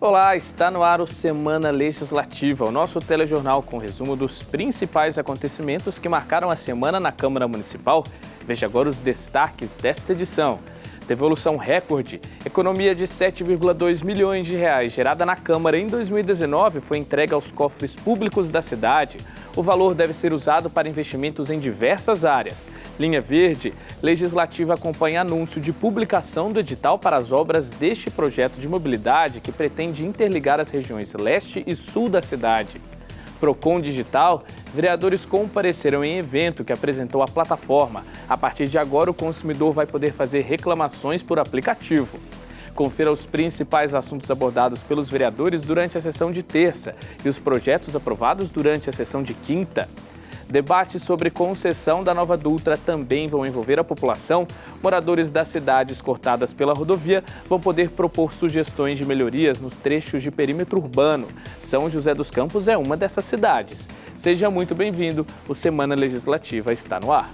Olá, está no ar o Semana Legislativa, o nosso telejornal com resumo dos principais acontecimentos que marcaram a semana na Câmara Municipal. Veja agora os destaques desta edição. Devolução recorde, economia de 7,2 milhões de reais gerada na Câmara em 2019 foi entregue aos cofres públicos da cidade. O valor deve ser usado para investimentos em diversas áreas. Linha Verde, Legislativa acompanha anúncio de publicação do edital para as obras deste projeto de mobilidade que pretende interligar as regiões leste e sul da cidade. Procon Digital, vereadores compareceram em evento que apresentou a plataforma. A partir de agora, o consumidor vai poder fazer reclamações por aplicativo. Confira os principais assuntos abordados pelos vereadores durante a sessão de terça e os projetos aprovados durante a sessão de quinta. Debates sobre concessão da Nova Dutra também vão envolver a população. Moradores das cidades cortadas pela rodovia vão poder propor sugestões de melhorias nos trechos de perímetro urbano. São José dos Campos é uma dessas cidades. Seja muito bem-vindo, o Semana Legislativa está no ar.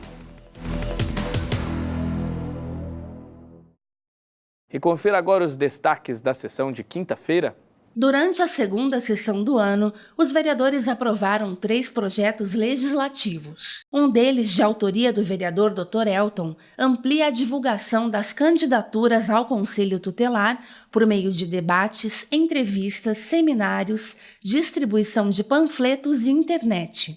E confira agora os destaques da sessão de quinta-feira. Durante a segunda sessão do ano, os vereadores aprovaram 3 projetos legislativos. Um deles, de autoria do vereador Dr. Elton, amplia a divulgação das candidaturas ao Conselho Tutelar por meio de debates, entrevistas, seminários, distribuição de panfletos e internet.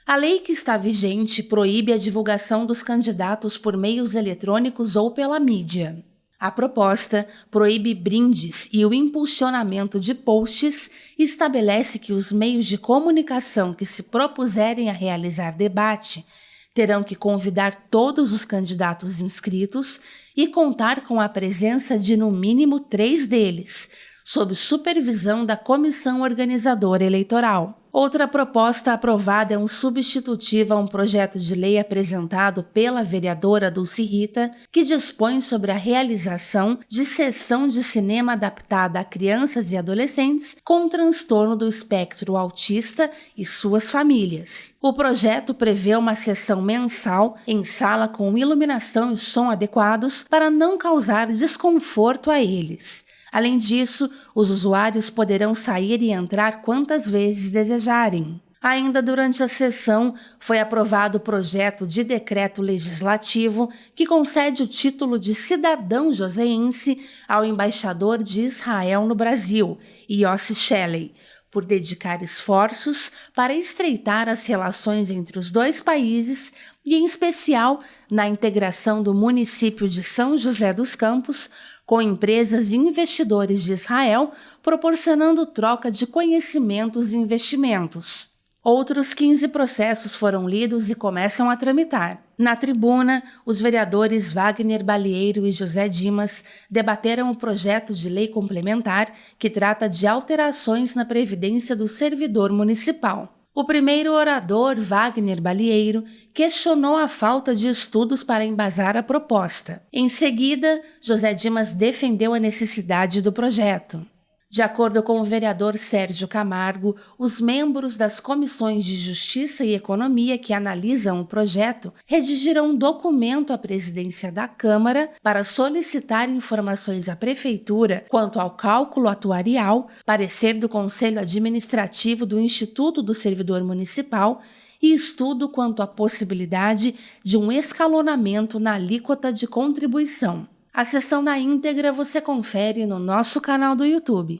A lei que está vigente proíbe a divulgação dos candidatos por meios eletrônicos ou pela mídia. A proposta proíbe brindes e o impulsionamento de posts e estabelece que os meios de comunicação que se propuserem a realizar debate terão que convidar todos os candidatos inscritos e contar com a presença de no mínimo 3 deles, sob supervisão da comissão organizadora eleitoral. Outra proposta aprovada é um substitutivo a um projeto de lei apresentado pela vereadora Dulce Rita, que dispõe sobre a realização de sessão de cinema adaptada a crianças e adolescentes com transtorno do espectro autista e suas famílias. O projeto prevê uma sessão mensal em sala com iluminação e som adequados para não causar desconforto a eles. Além disso, os usuários poderão sair e entrar quantas vezes desejarem. Ainda durante a sessão, foi aprovado o projeto de decreto legislativo que concede o título de cidadão joseense ao embaixador de Israel no Brasil, Yossi Shelley, por dedicar esforços para estreitar as relações entre os dois países e, em especial, na integração do município de São José dos Campos com empresas e investidores de Israel, proporcionando troca de conhecimentos e investimentos. Outros 15 processos foram lidos e começam a tramitar. Na tribuna, os vereadores Wagner Balieiro e José Dimas debateram o projeto de lei complementar que trata de alterações na Previdência do servidor municipal. O primeiro orador, Wagner Balieiro, questionou a falta de estudos para embasar a proposta. Em seguida, José Dimas defendeu a necessidade do projeto. De acordo com o vereador Sérgio Camargo, os membros das comissões de Justiça e Economia que analisam o projeto redigirão um documento à presidência da Câmara para solicitar informações à Prefeitura quanto ao cálculo atuarial, parecer do Conselho Administrativo do Instituto do Servidor Municipal e estudo quanto à possibilidade de um escalonamento na alíquota de contribuição. A sessão na íntegra você confere no nosso canal do YouTube.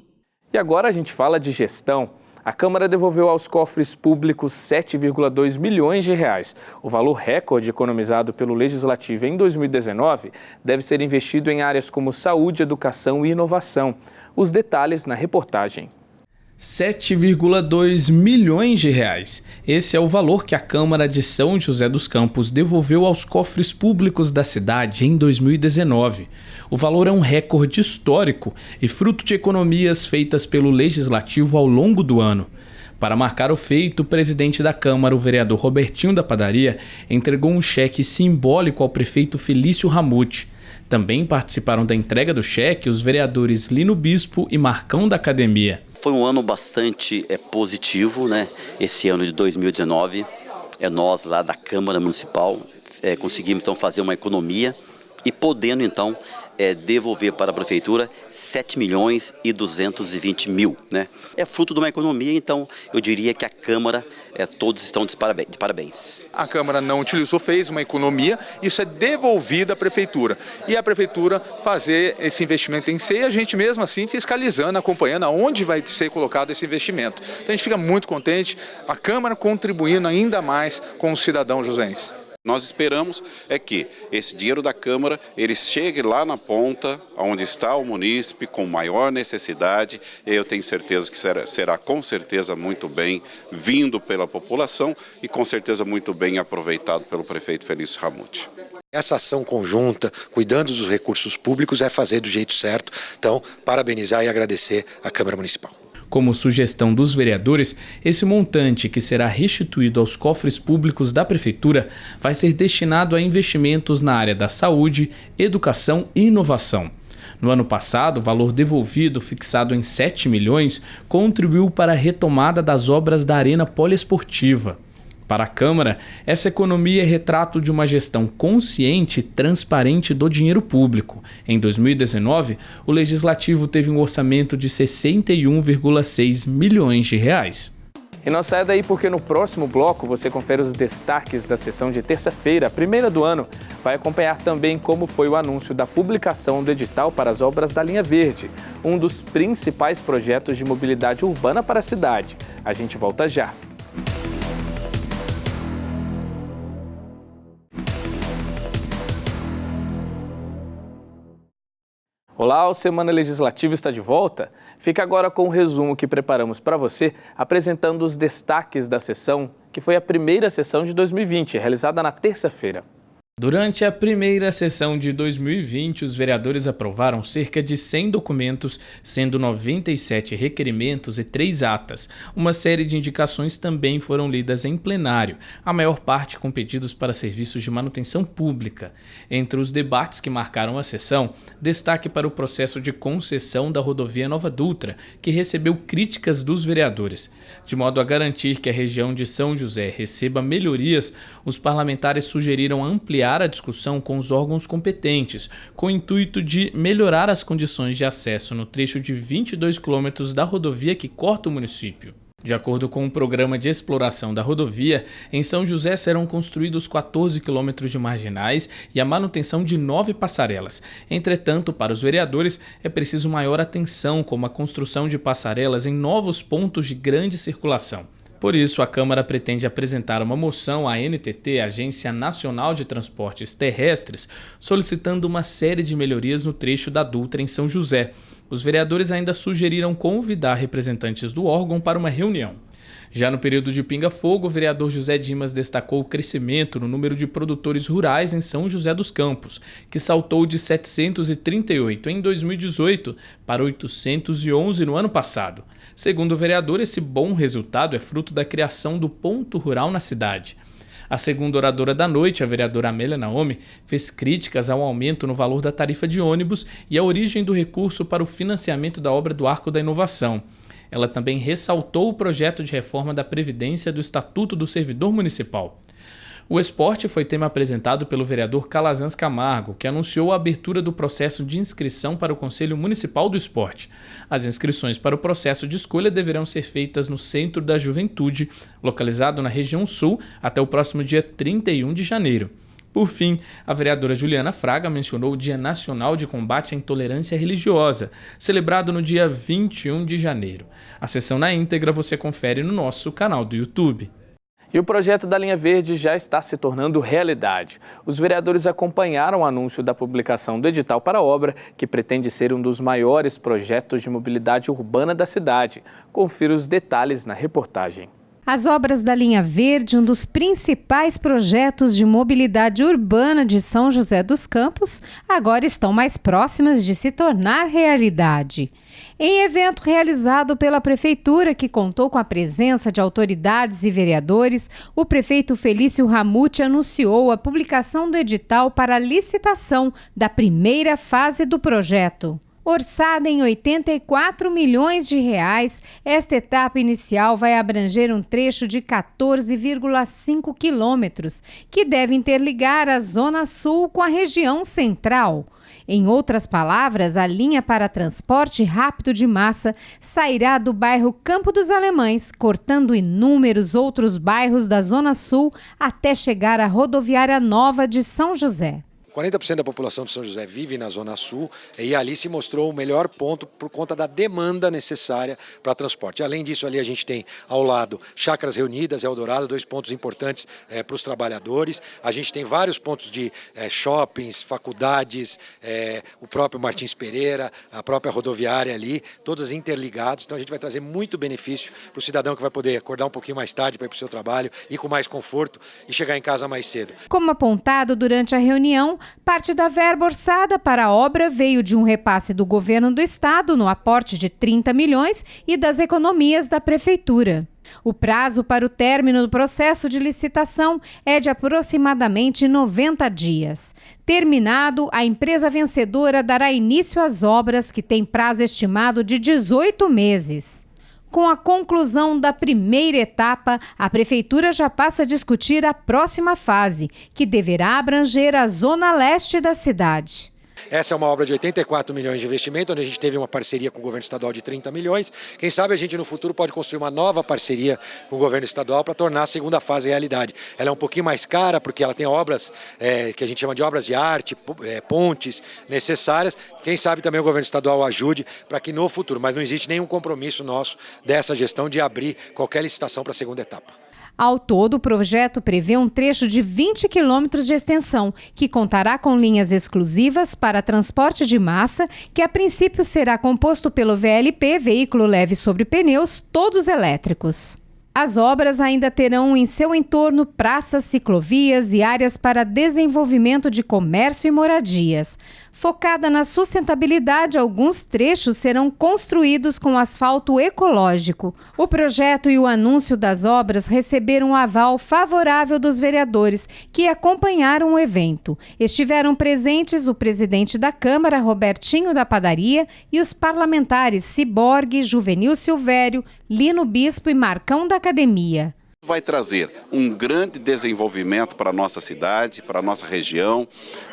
E agora a gente fala de gestão. A Câmara devolveu aos cofres públicos 7,2 milhões de reais. O valor recorde economizado pelo Legislativo em 2019 deve ser investido em áreas como saúde, educação e inovação. Os detalhes na reportagem. 7,2 milhões de reais. Esse é o valor que a Câmara de São José dos Campos devolveu aos cofres públicos da cidade em 2019. O valor é um recorde histórico e fruto de economias feitas pelo Legislativo ao longo do ano. Para marcar o feito, o presidente da Câmara, o vereador Robertinho da Padaria, entregou um cheque simbólico ao prefeito Felício Ramute. Também participaram da entrega do cheque os vereadores Lino Bispo e Marcão da Academia. Foi um ano bastante positivo, né? Esse ano de 2019, nós lá da Câmara Municipal conseguimos então fazer uma economia e podendo então devolver para a Prefeitura 7.220.000, né? É fruto de uma economia, então eu diria que a Câmara, todos estão de parabéns. A Câmara não utilizou, fez uma economia, isso é devolvido à Prefeitura. E a Prefeitura fazer esse investimento em si, e a gente mesmo assim fiscalizando, acompanhando aonde vai ser colocado esse investimento. Então a gente fica muito contente, a Câmara contribuindo ainda mais com o cidadão josense. Nós esperamos que esse dinheiro da Câmara ele chegue lá na ponta, onde está o munícipe com maior necessidade. Eu tenho certeza que será com certeza muito bem vindo pela população e com certeza muito bem aproveitado pelo prefeito Felício Ramute. Essa ação conjunta, cuidando dos recursos públicos, é fazer do jeito certo. Então, parabenizar e agradecer à Câmara Municipal. Como sugestão dos vereadores, esse montante que será restituído aos cofres públicos da Prefeitura vai ser destinado a investimentos na área da saúde, educação e inovação. No ano passado, o valor devolvido, fixado em 7 milhões, contribuiu para a retomada das obras da Arena Poliesportiva. Para a Câmara, essa economia é retrato de uma gestão consciente e transparente do dinheiro público. Em 2019, o Legislativo teve um orçamento de 61,6 milhões de reais. E não saia daí porque no próximo bloco você confere os destaques da sessão de terça-feira, a primeira do ano. Vai acompanhar também como foi o anúncio da publicação do edital para as obras da Linha Verde, um dos principais projetos de mobilidade urbana para a cidade. A gente volta já. Olá, o Semana Legislativa está de volta. Fica agora com o resumo que preparamos para você, apresentando os destaques da sessão, que foi a primeira sessão de 2020, realizada na terça-feira. Durante a primeira sessão de 2020, os vereadores aprovaram cerca de 100 documentos, sendo 97 requerimentos e 3 atas. Uma série de indicações também foram lidas em plenário, a maior parte com pedidos para serviços de manutenção pública. Entre os debates que marcaram a sessão, destaque para o processo de concessão da rodovia Nova Dutra, que recebeu críticas dos vereadores. De modo a garantir que a região de São José receba melhorias, os parlamentares sugeriram ampliar a discussão com os órgãos competentes, com o intuito de melhorar as condições de acesso no trecho de 22 quilômetros da rodovia que corta o município. De acordo com o programa de exploração da rodovia, em São José serão construídos 14 quilômetros de marginais e a manutenção de 9 passarelas. Entretanto, para os vereadores, é preciso maior atenção, como a construção de passarelas em novos pontos de grande circulação. Por isso, a Câmara pretende apresentar uma moção à NTT, Agência Nacional de Transportes Terrestres, solicitando uma série de melhorias no trecho da Dutra em São José. Os vereadores ainda sugeriram convidar representantes do órgão para uma reunião. Já no período de pinga-fogo, o vereador José Dimas destacou o crescimento no número de produtores rurais em São José dos Campos, que saltou de 738 em 2018 para 811 no ano passado. Segundo o vereador, esse bom resultado é fruto da criação do ponto rural na cidade. A segunda oradora da noite, a vereadora Amélia Naomi, fez críticas ao aumento no valor da tarifa de ônibus e à origem do recurso para o financiamento da obra do Arco da Inovação. Ela também ressaltou o projeto de reforma da Previdência do Estatuto do Servidor Municipal. O esporte foi tema apresentado pelo vereador Calazans Camargo, que anunciou a abertura do processo de inscrição para o Conselho Municipal do Esporte. As inscrições para o processo de escolha deverão ser feitas no Centro da Juventude, localizado na região sul, até o próximo dia 31 de janeiro. Por fim, a vereadora Juliana Fraga mencionou o Dia Nacional de Combate à Intolerância Religiosa, celebrado no dia 21 de janeiro. A sessão na íntegra você confere no nosso canal do YouTube. E o projeto da Linha Verde já está se tornando realidade. Os vereadores acompanharam o anúncio da publicação do edital para a obra, que pretende ser um dos maiores projetos de mobilidade urbana da cidade. Confira os detalhes na reportagem. As obras da Linha Verde, um dos principais projetos de mobilidade urbana de São José dos Campos, agora estão mais próximas de se tornar realidade. Em evento realizado pela Prefeitura, que contou com a presença de autoridades e vereadores, o prefeito Felício Ramute anunciou a publicação do edital para a licitação da primeira fase do projeto. Orçada em 84 milhões de reais, esta etapa inicial vai abranger um trecho de 14,5 quilômetros, que deve interligar a Zona Sul com a região central. Em outras palavras, a linha para transporte rápido de massa sairá do bairro Campo dos Alemães, cortando inúmeros outros bairros da Zona Sul até chegar à rodoviária nova de São José. 40% da população de São José vive na Zona Sul e ali se mostrou o melhor ponto por conta da demanda necessária para transporte. Além disso, ali a gente tem ao lado Chácaras Reunidas, Eldorado, 2 pontos importantes para os trabalhadores. A gente tem vários pontos de shoppings, faculdades, o próprio Martins Pereira, a própria rodoviária ali, todos interligados. Então a gente vai trazer muito benefício para o cidadão que vai poder acordar um pouquinho mais tarde para ir para o seu trabalho, ir com mais conforto e chegar em casa mais cedo. Como apontado durante a reunião, parte da verba orçada para a obra veio de um repasse do governo do estado no aporte de 30 milhões e das economias da prefeitura. O prazo para o término do processo de licitação é de aproximadamente 90 dias. Terminado, a empresa vencedora dará início às obras, que têm prazo estimado de 18 meses. Com a conclusão da primeira etapa, a Prefeitura já passa a discutir a próxima fase, que deverá abranger a zona leste da cidade. Essa é uma obra de 84 milhões de investimento, onde a gente teve uma parceria com o governo estadual de 30 milhões. Quem sabe a gente no futuro pode construir uma nova parceria com o governo estadual para tornar a segunda fase realidade. Ela é um pouquinho mais cara porque ela tem obras que a gente chama de obras de arte, pontes necessárias. Quem sabe também o governo estadual ajude para que no futuro, mas não existe nenhum compromisso nosso dessa gestão de abrir qualquer licitação para a segunda etapa. Ao todo, o projeto prevê um trecho de 20 quilômetros de extensão, que contará com linhas exclusivas para transporte de massa, que a princípio será composto pelo VLP, veículo leve sobre pneus, todos elétricos. As obras ainda terão em seu entorno praças, ciclovias e áreas para desenvolvimento de comércio e moradias. Focada na sustentabilidade, alguns trechos serão construídos com asfalto ecológico. O projeto e o anúncio das obras receberam um aval favorável dos vereadores, que acompanharam o evento. Estiveram presentes o presidente da Câmara, Robertinho da Padaria, e os parlamentares Ciborgue, Juvenil Silvério, Lino Bispo e Marcão da Academia. Vai trazer um grande desenvolvimento para a nossa cidade, para a nossa região,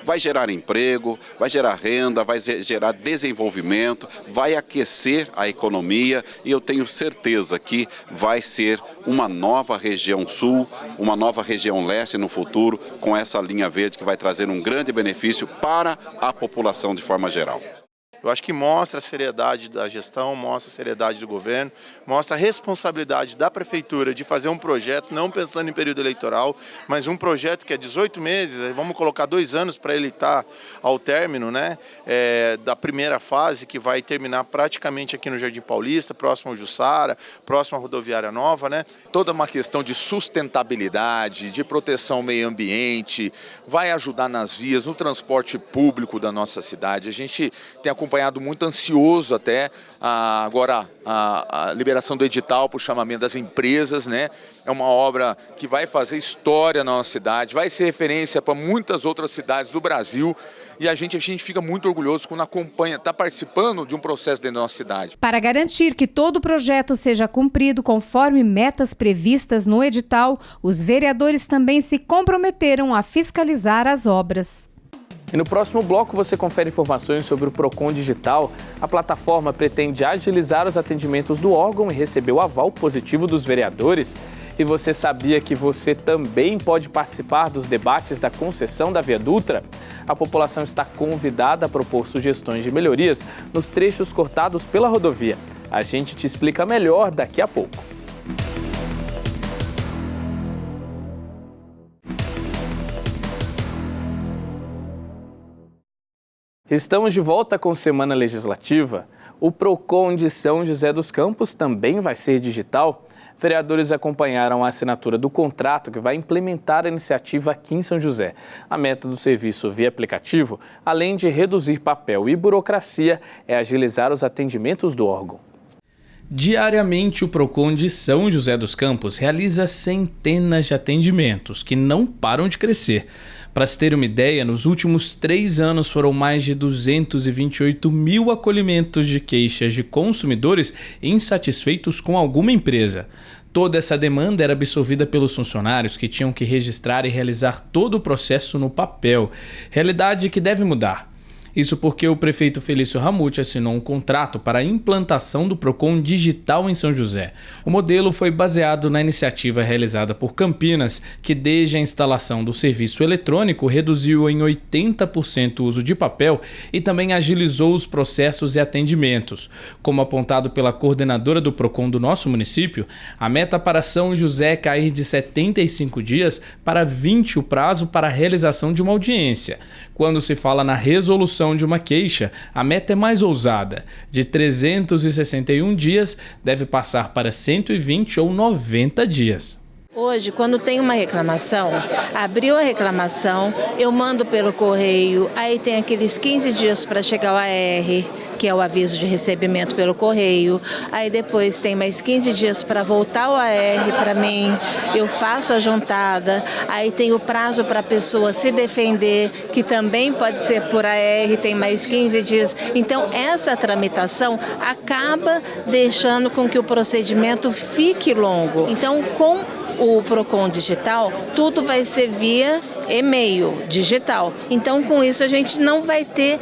vai gerar emprego, vai gerar renda, vai gerar desenvolvimento, vai aquecer a economia e eu tenho certeza que vai ser uma nova região sul, uma nova região leste no futuro, com essa linha verde que vai trazer um grande benefício para a população de forma geral. Eu acho que mostra a seriedade da gestão, mostra a seriedade do governo, mostra a responsabilidade da prefeitura de fazer um projeto, não pensando em período eleitoral, mas um projeto que é 18 meses, vamos colocar 2 anos para ele estar ao término, né, da primeira fase, que vai terminar praticamente aqui no Jardim Paulista, próximo ao Jussara, próximo à rodoviária nova, né? Toda uma questão de sustentabilidade, de proteção ao meio ambiente, vai ajudar nas vias, no transporte público da nossa cidade. A gente tem acompanhado muito ansioso até agora a liberação do edital para o chamamento das empresas, né? É uma obra que vai fazer história na nossa cidade, vai ser referência para muitas outras cidades do Brasil e a gente fica muito orgulhoso quando acompanha, está participando de um processo dentro da nossa cidade. Para garantir que todo o projeto seja cumprido conforme metas previstas no edital, os vereadores também se comprometeram a fiscalizar as obras. E no próximo bloco você confere informações sobre o Procon Digital. A plataforma pretende agilizar os atendimentos do órgão e recebeu aval positivo dos vereadores. E você sabia que você também pode participar dos debates da concessão da Via Dutra? A população está convidada a propor sugestões de melhorias nos trechos cortados pela rodovia. A gente te explica melhor daqui a pouco. Estamos de volta com Semana Legislativa. O Procon de São José dos Campos também vai ser digital. Vereadores acompanharam a assinatura do contrato que vai implementar a iniciativa aqui em São José. A meta do serviço via aplicativo, além de reduzir papel e burocracia, é agilizar os atendimentos do órgão. Diariamente, o Procon de São José dos Campos realiza centenas de atendimentos que não param de crescer. Para se ter uma ideia, nos últimos 3 anos foram mais de 228 mil acolhimentos de queixas de consumidores insatisfeitos com alguma empresa. Toda essa demanda era absorvida pelos funcionários que tinham que registrar e realizar todo o processo no papel, realidade que deve mudar. Isso porque o prefeito Felício Ramute assinou um contrato para a implantação do Procon Digital em São José. O modelo foi baseado na iniciativa realizada por Campinas, que desde a instalação do serviço eletrônico reduziu em 80% o uso de papel e também agilizou os processos e atendimentos. Como apontado pela coordenadora do Procon do nosso município, a meta para São José é cair de 75 dias para 20 o prazo para a realização de uma audiência. Quando se fala na resolução de uma queixa, a meta é mais ousada. De 361 dias, deve passar para 120 ou 90 dias. Hoje, quando tem uma reclamação, abriu a reclamação, eu mando pelo correio, aí tem aqueles 15 dias para chegar ao AR, que é o aviso de recebimento pelo correio, aí depois tem mais 15 dias para voltar o AR para mim, eu faço a juntada, aí tem o prazo para a pessoa se defender, que também pode ser por AR, tem mais 15 dias. Então, essa tramitação acaba deixando com que o procedimento fique longo. Então, com o Procon Digital, tudo vai ser via e-mail digital. Então, com isso, a gente não vai ter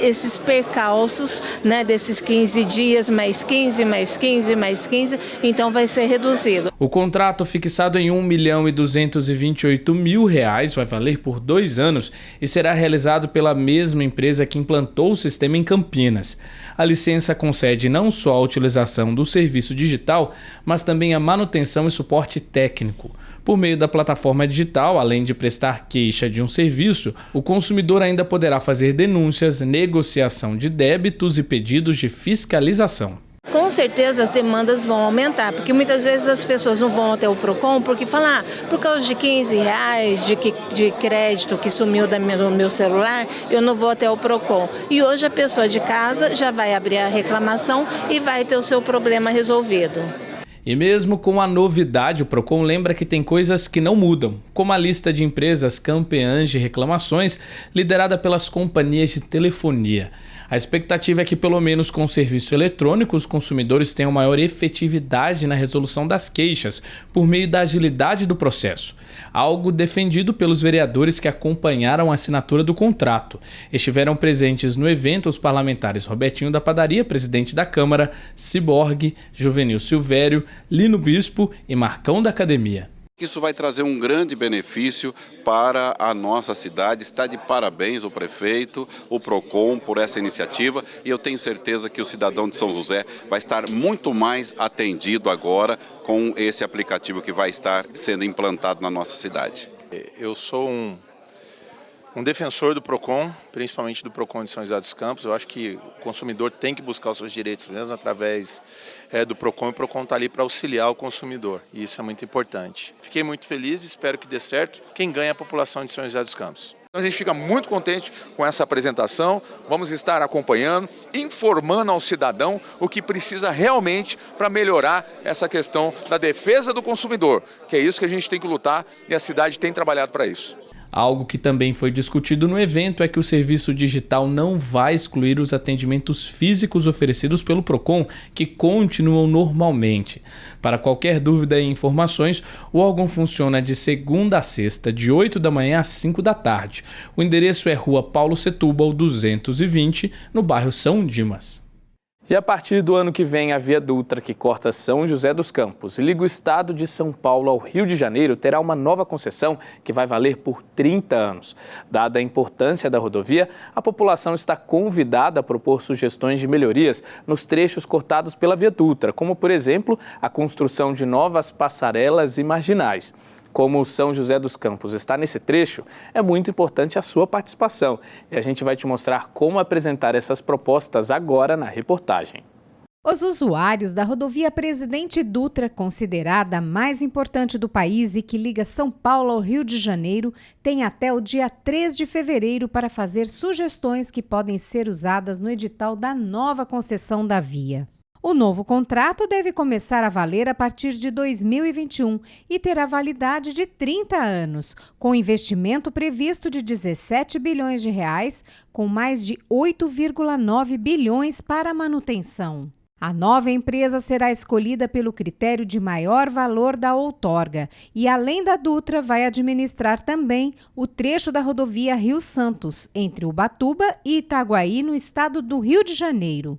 esses percalços, né, desses 15 dias, mais 15, mais 15, mais 15, então vai ser reduzido. O contrato fixado em R$1.228.000 vai valer por 2 anos e será realizado pela mesma empresa que implantou o sistema em Campinas. A licença concede não só a utilização do serviço digital, mas também a manutenção e suporte técnico. Por meio da plataforma digital, além de prestar queixa de um serviço, o consumidor ainda poderá fazer denúncias, negociação de débitos e pedidos de fiscalização. Com certeza as demandas vão aumentar, porque muitas vezes as pessoas não vão até o Procon porque falam, por causa de R$15 de crédito que sumiu do meu celular, eu não vou até o Procon. E hoje a pessoa de casa já vai abrir a reclamação e vai ter o seu problema resolvido. E mesmo com a novidade, o Procon lembra que tem coisas que não mudam, como a lista de empresas campeãs de reclamações liderada pelas companhias de telefonia. A expectativa é que, pelo menos com o serviço eletrônico, os consumidores tenham maior efetividade na resolução das queixas, por meio da agilidade do processo. Algo defendido pelos vereadores que acompanharam a assinatura do contrato. Estiveram presentes no evento os parlamentares Robertinho da Padaria, presidente da Câmara, Ciborgue, Juvenil Silvério, Lino Bispo e Marcão da Academia. Isso vai trazer um grande benefício para a nossa cidade. Está de parabéns o prefeito, o Procon por essa iniciativa e eu tenho certeza que o cidadão de São José vai estar muito mais atendido agora com esse aplicativo que vai estar sendo implantado na nossa cidade. Eu sou um defensor do Procon, principalmente do Procon de São José dos Campos. Eu acho que o consumidor tem que buscar os seus direitos mesmo através do Procon, e o Procon está ali para auxiliar o consumidor, e isso é muito importante. Fiquei muito feliz e espero que dê certo. Quem ganha é a população de São José dos Campos. A gente fica muito contente com essa apresentação, vamos estar acompanhando, informando ao cidadão o que precisa realmente para melhorar essa questão da defesa do consumidor, que é isso que a gente tem que lutar e a cidade tem trabalhado para isso. Algo que também foi discutido no evento é que o serviço digital não vai excluir os atendimentos físicos oferecidos pelo Procon, que continuam normalmente. Para qualquer dúvida e informações, o órgão funciona de segunda a sexta, de 8 da manhã às 5 da tarde. O endereço é Rua Paulo Setúbal, 220, no bairro São Dimas. E a partir do ano que vem, a Via Dutra, que corta São José dos Campos e liga o estado de São Paulo ao Rio de Janeiro, terá uma nova concessão que vai valer por 30 anos. Dada a importância da rodovia, a população está convidada a propor sugestões de melhorias nos trechos cortados pela Via Dutra, como, por exemplo, a construção de novas passarelas e marginais. Como o São José dos Campos está nesse trecho, é muito importante a sua participação. E a gente vai te mostrar como apresentar essas propostas agora na reportagem. Os usuários da rodovia Presidente Dutra, considerada a mais importante do país e que liga São Paulo ao Rio de Janeiro, têm até o dia 3 de fevereiro para fazer sugestões que podem ser usadas no edital da nova concessão da via. O novo contrato deve começar a valer a partir de 2021 e terá validade de 30 anos, com investimento previsto de 17 bilhões de reais, com mais de 8,9 bilhões para a manutenção. A nova empresa será escolhida pelo critério de maior valor da outorga e, além da Dutra, vai administrar também o trecho da rodovia Rio Santos, entre Ubatuba e Itaguaí, no estado do Rio de Janeiro.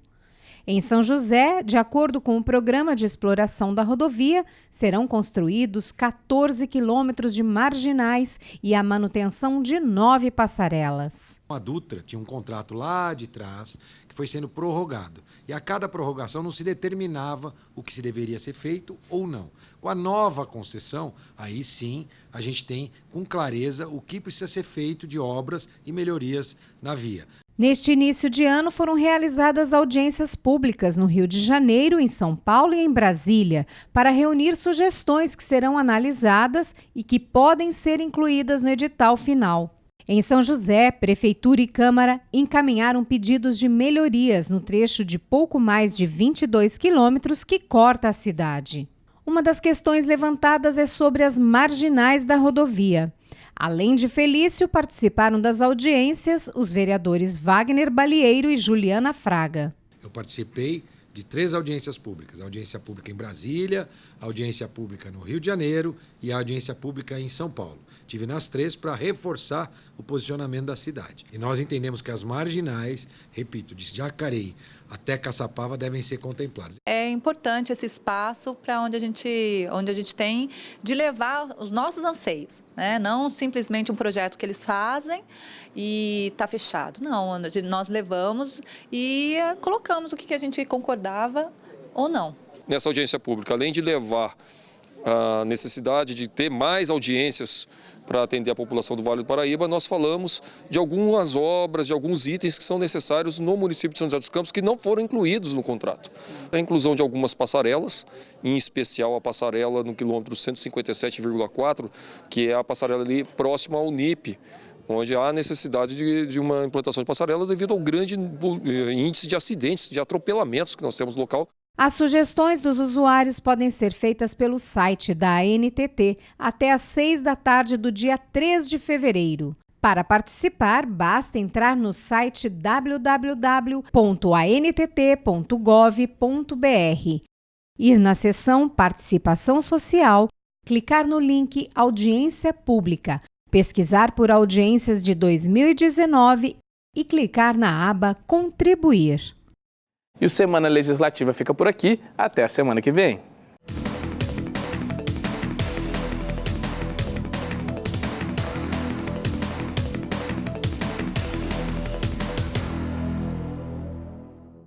Em São José, de acordo com o programa de exploração da rodovia, serão construídos 14 quilômetros de marginais e a manutenção de 9 passarelas. A Dutra tinha um contrato lá de trás que foi sendo prorrogado. E a cada prorrogação não se determinava o que se deveria ser feito ou não. Com a nova concessão, aí sim a gente tem com clareza o que precisa ser feito de obras e melhorias na via. Neste início de ano foram realizadas audiências públicas no Rio de Janeiro, em São Paulo e em Brasília, para reunir sugestões que serão analisadas e que podem ser incluídas no edital final. Em São José, Prefeitura e Câmara encaminharam pedidos de melhorias no trecho de pouco mais de 22 quilômetros que corta a cidade. Uma das questões levantadas é sobre as marginais da rodovia. Além de Felício, participaram das audiências os vereadores Wagner Balieiro e Juliana Fraga. Eu participei de 3 audiências públicas. A audiência pública em Brasília, a audiência pública no Rio de Janeiro e a audiência pública em São Paulo. Tive nas 3 para reforçar o posicionamento da cidade. E nós entendemos que as marginais, repito, de Jacareí até Caçapava devem ser contempladas. É importante esse espaço para onde a gente tem de levar os nossos anseios, né? Não simplesmente um projeto que eles fazem e está fechado. Não, nós levamos e colocamos o que a gente concordava ou não. Nessa audiência pública, além de levar a necessidade de ter mais audiências para atender a população do Vale do Paraíba, nós falamos de algumas obras, de alguns itens que são necessários no município de São José dos Campos que não foram incluídos no contrato. A inclusão de algumas passarelas, em especial a passarela no quilômetro 157,4, que é a passarela ali próxima ao NIP, onde há necessidade de uma implantação de passarela devido ao grande índice de acidentes, de atropelamentos que nós temos no local. As sugestões dos usuários podem ser feitas pelo site da ANTT até às 6 da tarde do dia 3 de fevereiro. Para participar, basta entrar no site www.antt.gov.br, ir na seção Participação Social, clicar no link Audiência Pública, pesquisar por audiências de 2019 e clicar na aba Contribuir. E o Semana Legislativa fica por aqui. Até a semana que vem.